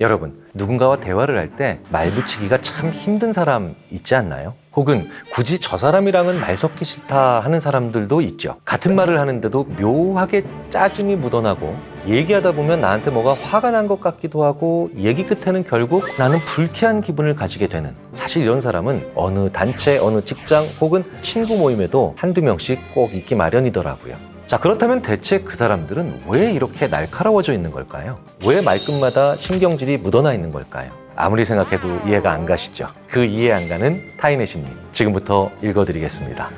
여러분, 누군가와 대화를 할 때 말 붙이기가 참 힘든 사람 있지 않나요? 혹은 굳이 저 사람이랑은 말 섞기 싫다 하는 사람들도 있죠. 같은 말을 하는데도 묘하게 짜증이 묻어나고 얘기하다 보면 나한테 뭐가 화가 난 것 같기도 하고 얘기 끝에는 결국 나는 불쾌한 기분을 가지게 되는, 사실 이런 사람은 어느 단체, 어느 직장 혹은 친구 모임에도 한두 명씩 꼭 있기 마련이더라고요. 자, 그렇다면 대체 그 사람들은 왜 이렇게 날카로워져 있는 걸까요? 왜 말끝마다 신경질이 묻어나 있는 걸까요? 아무리 생각해도 이해가 안 가시죠? 그 이해 안 가는 타인의 심리, 지금부터 읽어드리겠습니다.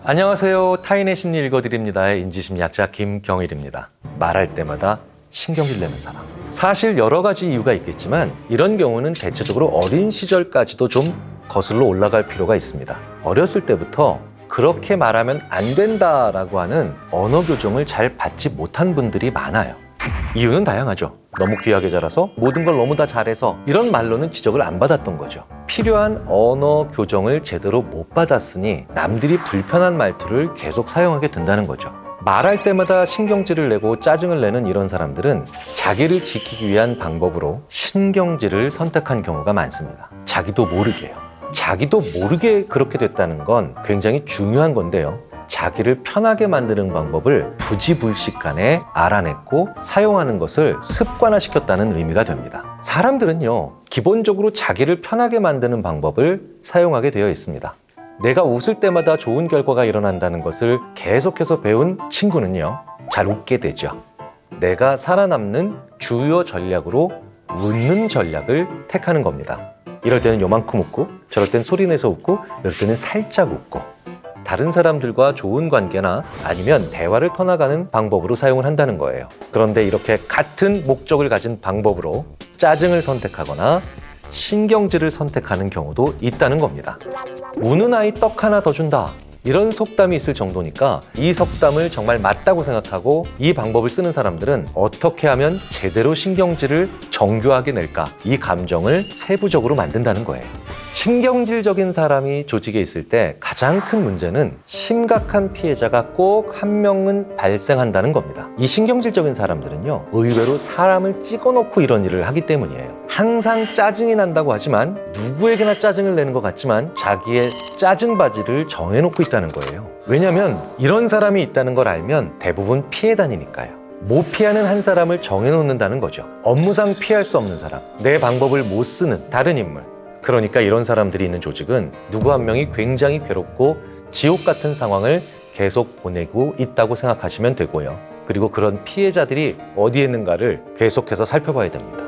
안녕하세요. 타인의 심리 읽어드립니다의 인지심리학자 김경일입니다. 말할 때마다 신경질 내는 사람. 사실 여러 가지 이유가 있겠지만 이런 경우는 대체적으로 어린 시절까지도 좀 거슬러 올라갈 필요가 있습니다. 어렸을 때부터 그렇게 말하면 안 된다라고 하는 언어 교정을 잘 받지 못한 분들이 많아요. 이유는 다양하죠. 너무 귀하게 자라서 모든 걸 너무 다 잘해서 이런 말로는 지적을 안 받았던 거죠. 필요한 언어 교정을 제대로 못 받았으니 남들이 불편한 말투를 계속 사용하게 된다는 거죠. 말할 때마다 신경질을 내고 짜증을 내는 이런 사람들은 자기를 지키기 위한 방법으로 신경질을 선택한 경우가 많습니다. 자기도 모르게요. 자기도 모르게 그렇게 됐다는 건 굉장히 중요한 건데요. 자기를 편하게 만드는 방법을 부지불식간에 알아냈고 사용하는 것을 습관화시켰다는 의미가 됩니다. 사람들은요, 기본적으로 자기를 편하게 만드는 방법을 사용하게 되어 있습니다. 내가 웃을 때마다 좋은 결과가 일어난다는 것을 계속해서 배운 친구는요, 잘 웃게 되죠. 내가 살아남는 주요 전략으로 웃는 전략을 택하는 겁니다. 이럴 때는 요만큼 웃고, 저럴 땐 소리내서 웃고, 이럴 때는 살짝 웃고, 다른 사람들과 좋은 관계나 아니면 대화를 터나가는 방법으로 사용을 한다는 거예요. 그런데 이렇게 같은 목적을 가진 방법으로 짜증을 선택하거나 신경질을 선택하는 경우도 있다는 겁니다. 우는 아이 떡 하나 더 준다, 이런 속담이 있을 정도니까 이 속담을 정말 맞다고 생각하고 이 방법을 쓰는 사람들은 어떻게 하면 제대로 신경질을 정교하게 낼까, 이 감정을 세부적으로 만든다는 거예요. 신경질적인 사람이 조직에 있을 때 가장 큰 문제는 심각한 피해자가 꼭 한 명은 발생한다는 겁니다. 이 신경질적인 사람들은요, 의외로 사람을 찍어놓고 이런 일을 하기 때문이에요. 항상 짜증이 난다고 하지만, 누구에게나 짜증을 내는 것 같지만 자기의 짜증 바지를 정해놓고 있다는 거예요. 왜냐하면 이런 사람이 있다는 걸 알면 대부분 피해 다니니까요. 못 피하는 한 사람을 정해놓는다는 거죠. 업무상 피할 수 없는 사람, 내 방법을 못 쓰는 다른 인물. 그러니까 이런 사람들이 있는 조직은 누구 한 명이 굉장히 괴롭고 지옥 같은 상황을 계속 보내고 있다고 생각하시면 되고요. 그리고 그런 피해자들이 어디에 있는가를 계속해서 살펴봐야 됩니다.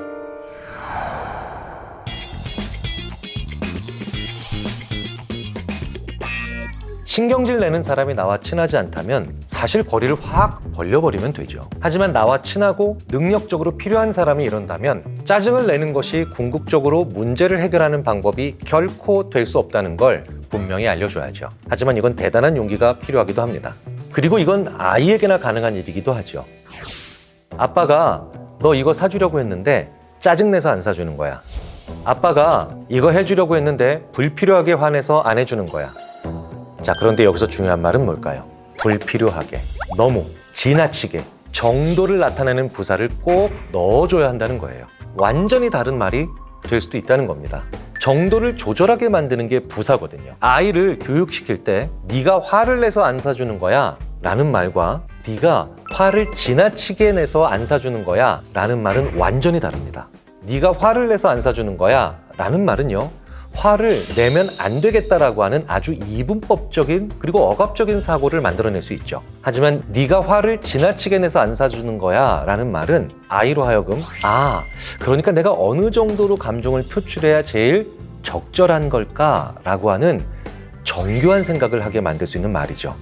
신경질 내는 사람이 나와 친하지 않다면 사실 거리를 확 벌려버리면 되죠. 하지만 나와 친하고 능력적으로 필요한 사람이 이런다면 짜증을 내는 것이 궁극적으로 문제를 해결하는 방법이 결코 될 수 없다는 걸 분명히 알려줘야죠. 하지만 이건 대단한 용기가 필요하기도 합니다. 그리고 이건 아이에게나 가능한 일이기도 하죠. 아빠가 너 이거 사주려고 했는데 짜증내서 안 사주는 거야. 아빠가 이거 해주려고 했는데 불필요하게 화내서 안 해주는 거야. 자, 그런데 여기서 중요한 말은 뭘까요? 불필요하게, 너무, 지나치게, 정도를 나타내는 부사를 꼭 넣어줘야 한다는 거예요. 완전히 다른 말이 될 수도 있다는 겁니다. 정도를 조절하게 만드는 게 부사거든요. 아이를 교육시킬 때 네가 화를 내서 안 사주는 거야 라는 말과 네가 화를 지나치게 내서 안 사주는 거야 라는 말은 완전히 다릅니다. 네가 화를 내서 안 사주는 거야 라는 말은요, 화를 내면 안 되겠다라고 하는 아주 이분법적인 그리고 억압적인 사고를 만들어낼 수 있죠. 하지만 네가 화를 지나치게 내서 안 사주는 거야 라는 말은 아이로 하여금 그러니까 내가 어느 정도로 감정을 표출해야 제일 적절한 걸까 라고 하는 정교한 생각을 하게 만들 수 있는 말이죠.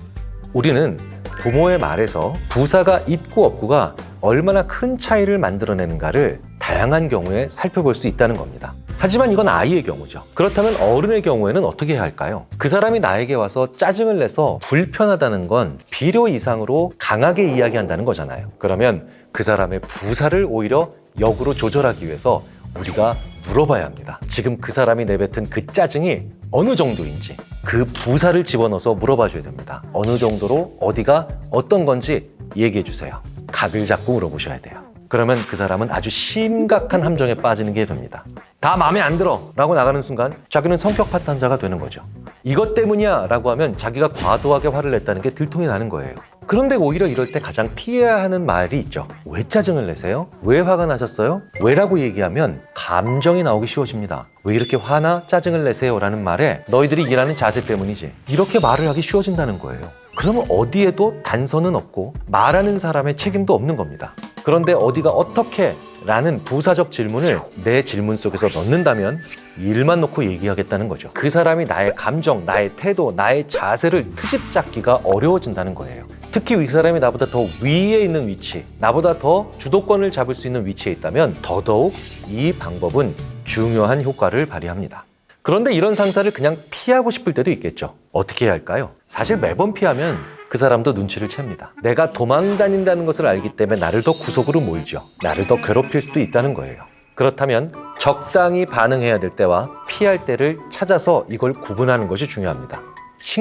우리는 부모의 말에서 부사가 있고 없고가 얼마나 큰 차이를 만들어내는가를 다양한 경우에 살펴볼 수 있다는 겁니다. 하지만 이건 아이의 경우죠. 그렇다면 어른의 경우에는 어떻게 해야 할까요? 그 사람이 나에게 와서 짜증을 내서 불편하다는 건 필요 이상으로 강하게 이야기한다는 거잖아요. 그러면 그 사람의 부사를 오히려 역으로 조절하기 위해서 우리가 물어봐야 합니다. 지금 그 사람이 내뱉은 그 짜증이 어느 정도인지 그 부사를 집어넣어서 물어봐 줘야 됩니다. 어느 정도로 어디가 어떤 건지 얘기해 주세요. 각을 잡고 물어보셔야 돼요. 그러면 그 사람은 아주 심각한 함정에 빠지는 게 됩니다. 다 마음에 안 들어 라고 나가는 순간 자기는 성격 파탄자가 되는 거죠. 이것 때문이야 라고 하면 자기가 과도하게 화를 냈다는 게 들통이 나는 거예요. 그런데 오히려 이럴 때 가장 피해야 하는 말이 있죠. 왜 짜증을 내세요? 왜 화가 나셨어요? 왜라고 얘기하면 감정이 나오기 쉬워집니다. 왜 이렇게 화나 짜증을 내세요? 라는 말에 너희들이 일하는 자세 때문이지. 이렇게 말을 하기 쉬워진다는 거예요. 그러면 어디에도 단서는 없고 말하는 사람의 책임도 없는 겁니다. 그런데 어디가 어떻게? 라는 부사적 질문을 내 질문 속에서 넣는다면 일만 놓고 얘기하겠다는 거죠. 그 사람이 나의 감정, 나의 태도, 나의 자세를 트집 잡기가 어려워진다는 거예요. 특히 이 사람이 나보다 더 위에 있는 위치, 나보다 더 주도권을 잡을 수 있는 위치에 있다면 더더욱 이 방법은 중요한 효과를 발휘합니다. 그런데 이런 상사를 그냥 피하고 싶을 때도 있겠죠. 어떻게 해야 할까요? 사실 매번 피하면 그 사람도 눈치를 챕니다. 내가 도망 다닌다는 것을 알기 때문에 나를 더 구석으로 몰죠. 나를 더 괴롭힐 수도 있다는 거예요. 그렇다면 적당히 반응해야 될 때와 피할 때를 찾아서 이걸 구분하는 것이 중요합니다.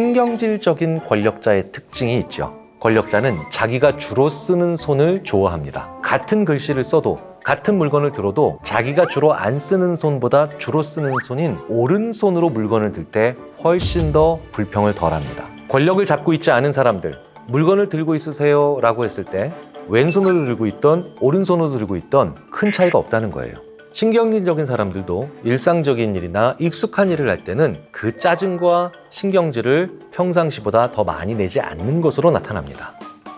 신경질적인 권력자의 특징이 있죠. 권력자는 자기가 주로 쓰는 손을 좋아합니다. 같은 글씨를 써도 같은 물건을 들어도 자기가 주로 안 쓰는 손보다 주로 쓰는 손인 오른손으로 물건을 들 때 훨씬 더 불평을 덜합니다. 권력을 잡고 있지 않은 사람들, 물건을 들고 있으세요 라고 했을 때 왼손으로 들고 있던 오른손으로 들고 있던 큰 차이가 없다는 거예요. 신경질적인 사람들도 일상적인 일이나 익숙한 일을 할 때는 그 짜증과 신경질을 평상시보다 더 많이 내지 않는 것으로 나타납니다.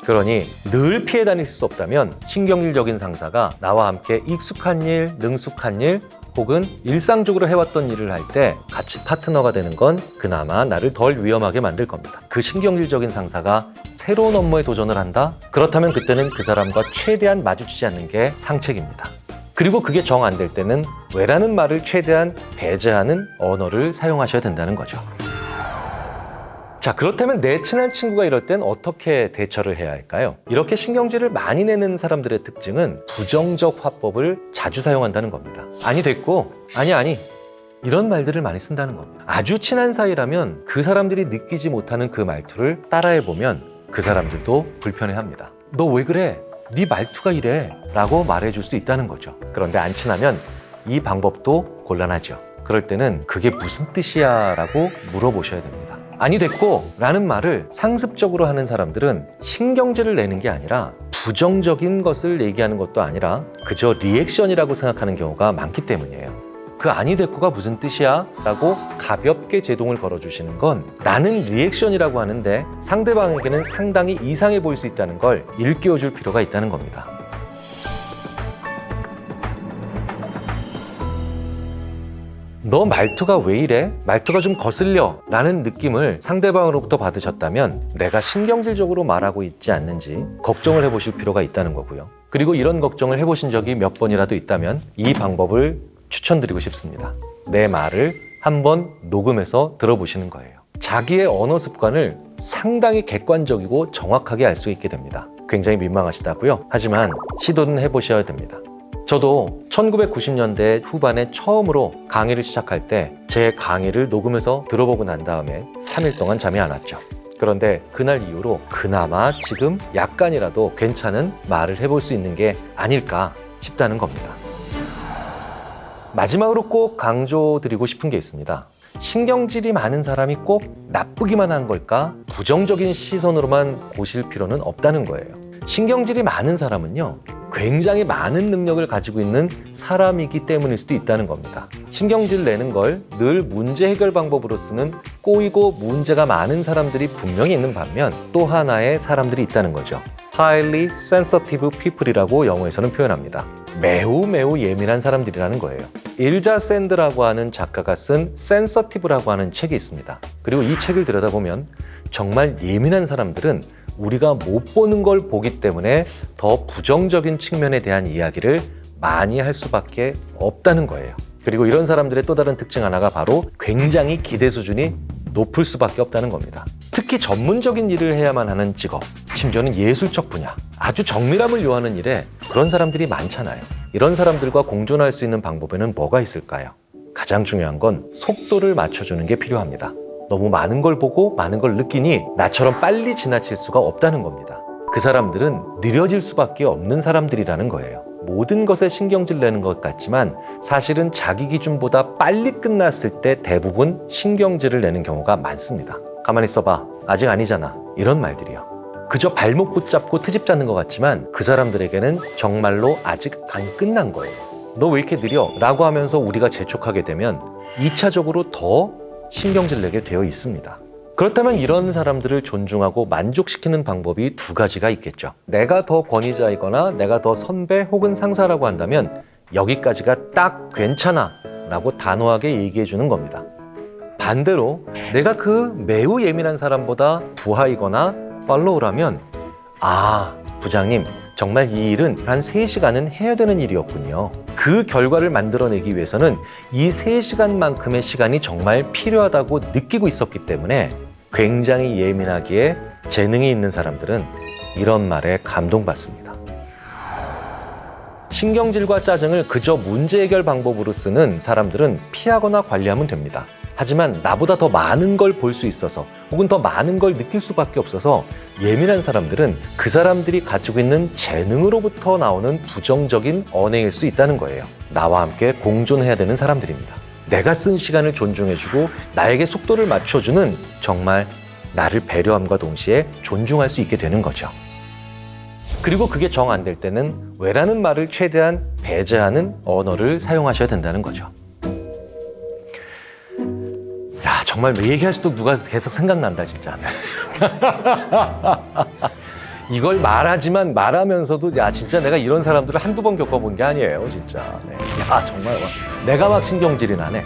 그러니 늘 피해 다닐 수 없다면 신경질적인 상사가 나와 함께 익숙한 일, 능숙한 일 혹은 일상적으로 해왔던 일을 할 때 같이 파트너가 되는 건 그나마 나를 덜 위험하게 만들 겁니다. 그 신경질적인 상사가 새로운 업무에 도전을 한다? 그렇다면 그때는 그 사람과 최대한 마주치지 않는 게 상책입니다. 그리고 그게 정 안 될 때는 왜라는 말을 최대한 배제하는 언어를 사용하셔야 된다는 거죠. 자, 그렇다면 내 친한 친구가 이럴 땐 어떻게 대처를 해야 할까요? 이렇게 신경질을 많이 내는 사람들의 특징은 부정적 화법을 자주 사용한다는 겁니다. 아니 됐고, 아니 이런 말들을 많이 쓴다는 겁니다. 아주 친한 사이라면 그 사람들이 느끼지 못하는 그 말투를 따라해보면 그 사람들도 불편해합니다. 너 왜 그래? 네 말투가 이래 라고 말해줄 수 있다는 거죠. 그런데 안 친하면 이 방법도 곤란하죠. 그럴 때는 그게 무슨 뜻이야 라고 물어보셔야 됩니다. 아니 됐고 라는 말을 상습적으로 하는 사람들은 신경질을 내는 게 아니라 부정적인 것을 얘기하는 것도 아니라 그저 리액션이라고 생각하는 경우가 많기 때문이에요. 그 아니 됐고가 무슨 뜻이야? 라고 가볍게 제동을 걸어주시는 건 나는 리액션이라고 하는데 상대방에게는 상당히 이상해 보일 수 있다는 걸 일깨워줄 필요가 있다는 겁니다. 너 말투가 왜 이래? 말투가 좀 거슬려 라는 느낌을 상대방으로부터 받으셨다면 내가 신경질적으로 말하고 있지 않는지 걱정을 해보실 필요가 있다는 거고요. 그리고 이런 걱정을 해보신 적이 몇 번이라도 있다면 이 방법을 추천드리고 싶습니다. 내 말을 한번 녹음해서 들어보시는 거예요. 자기의 언어 습관을 상당히 객관적이고 정확하게 알 수 있게 됩니다. 굉장히 민망하시다고요? 하지만 시도는 해보셔야 됩니다. 저도 1990년대 후반에 처음으로 강의를 시작할 때 제 강의를 녹음해서 들어보고 난 다음에 3일 동안 잠이 안 왔죠. 그런데 그날 이후로 그나마 지금 약간이라도 괜찮은 말을 해볼 수 있는 게 아닐까 싶다는 겁니다. 마지막으로 꼭 강조드리고 싶은 게 있습니다. 신경질이 많은 사람이 꼭 나쁘기만 한 걸까? 부정적인 시선으로만 보실 필요는 없다는 거예요. 신경질이 많은 사람은요, 굉장히 많은 능력을 가지고 있는 사람이기 때문일 수도 있다는 겁니다. 신경질 내는 걸 늘 문제 해결 방법으로 쓰는 꼬이고 문제가 많은 사람들이 분명히 있는 반면 또 하나의 사람들이 있다는 거죠. Highly sensitive people이라고 영어에서는 표현합니다. 매우 예민한 사람들이라는 거예요. 일자 샌드라고 하는 작가가 쓴 sensitive라고 하는 책이 있습니다. 그리고 이 책을 들여다보면 정말 예민한 사람들은 우리가 못 보는 걸 보기 때문에 더 부정적인 측면에 대한 이야기를 많이 할 수밖에 없다는 거예요. 그리고 이런 사람들의 또 다른 특징 하나가 바로 굉장히 기대 수준이 높을 수밖에 없다는 겁니다. 특히 전문적인 일을 해야만 하는 직업, 심지어는 예술적 분야, 아주 정밀함을 요하는 일에 그런 사람들이 많잖아요. 이런 사람들과 공존할 수 있는 방법에는 뭐가 있을까요? 가장 중요한 건 속도를 맞춰주는 게 필요합니다. 너무 많은 걸 보고 많은 걸 느끼니 나처럼 빨리 지나칠 수가 없다는 겁니다. 그 사람들은 느려질 수밖에 없는 사람들이라는 거예요. 모든 것에 신경질 내는 것 같지만 사실은 자기 기준보다 빨리 끝났을 때 대부분 신경질을 내는 경우가 많습니다. 가만히 있어봐. 아직 아니잖아. 이런 말들이요. 그저 발목 붙잡고 트집 잡는 것 같지만 그 사람들에게는 정말로 아직 안 끝난 거예요. 너 왜 이렇게 느려? 라고 하면서 우리가 재촉하게 되면 2차적으로 더 신경질 내게 되어 있습니다. 그렇다면 이런 사람들을 존중하고 만족시키는 방법이 두 가지가 있겠죠. 내가 더 권위자이거나 내가 더 선배 혹은 상사라고 한다면 여기까지가 딱 괜찮아 라고 단호하게 얘기해 주는 겁니다. 반대로 내가 그 매우 예민한 사람보다 부하이거나 팔로우라면 부장님 정말 이 일은 한 3시간은 해야 되는 일이었군요. 그 결과를 만들어내기 위해서는 이 3시간만큼의 시간이 정말 필요하다고 느끼고 있었기 때문에 굉장히 예민하기에 재능이 있는 사람들은 이런 말에 감동받습니다. 신경질과 짜증을 그저 문제 해결 방법으로 쓰는 사람들은 피하거나 관리하면 됩니다. 하지만 나보다 더 많은 걸 볼 수 있어서 혹은 더 많은 걸 느낄 수밖에 없어서 예민한 사람들은 그 사람들이 가지고 있는 재능으로부터 나오는 부정적인 언행일 수 있다는 거예요. 나와 함께 공존해야 되는 사람들입니다. 내가 쓴 시간을 존중해주고 나에게 속도를 맞춰주는 정말 나를 배려함과 동시에 존중할 수 있게 되는 거죠. 그리고 그게 정 안 될 때는 왜라는 말을 최대한 배제하는 언어를 사용하셔야 된다는 거죠. 야, 정말 왜 얘기할수록 누가 계속 생각난다 진짜. 이걸 말하면서도 야 진짜 내가 이런 사람들을 한두 번 겪어본 게 아니에요 진짜. 네. 야 정말 내가 막 신경질이 나네.